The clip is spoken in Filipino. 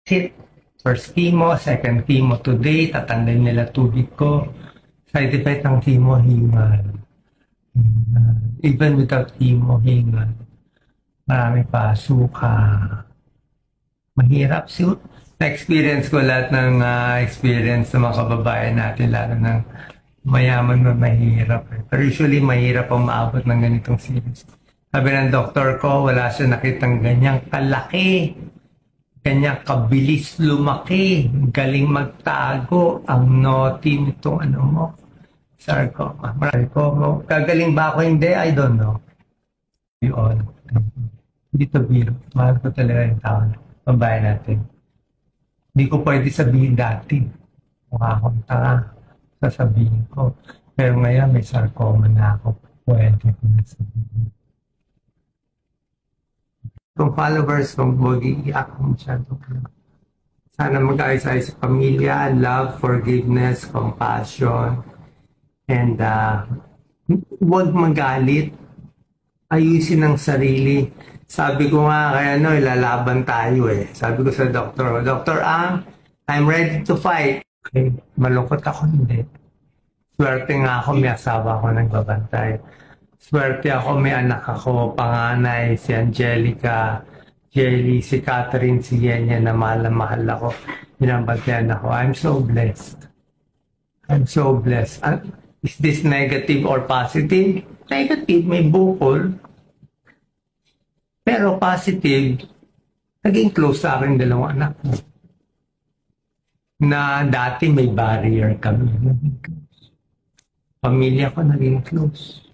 Sit. First chemo, second chemo today, tatanggalin nila tubig ko. Side effect ng chemo, hingal. Even without chemo, hingal. Marami pa, suka. Mahirap. So, na-experience ko lahat ng experience ng mga kababayan natin, lalo ng mayaman na mahirap. Pero usually, mahirap ang maabot ng ganitong series. Sabi ng doktor ko, wala siya nakitang ganyang kalaki. Ganyang kabilis lumaki. Galing magtago. Ang naughty nitong ano mo. Sarcoma. Marami ko. Gagaling ba ako? Hindi. I don't know. Yun. Hindi to biro. Mahal ko talaga yung tao. Pambayan natin. Hindi ko pwede sabihin dati. Mukha akong tanga. Sasabihin ko. Pero ngayon may sarcoma na ako. Pwede ko na sabihin. Kung followers kong mag-iiyak ko masyado. Sana mag-ayos-ayos sa pamilya, love, forgiveness, compassion, and huwag magalit. Ayusin ang sarili. Sabi ko nga, kaya ilalaban tayo eh. Sabi ko sa doktor, Dr. Ang, I'm ready to fight. Okay, malungkot ako, hindi. Swerte nga ako, may asawa ako nagbabantay. Swerte ako, may anak ako, panganay, si Angelica, Jelly, si Catherine, si Yenya, na mahal ako. Binabantayan ako. I'm so blessed. I'm so blessed. Is this negative or positive? Negative, may bukol. Pero positive, naging close sa aking dalawang anak mo. Na dati may barrier kami. Pamilya ko naging close.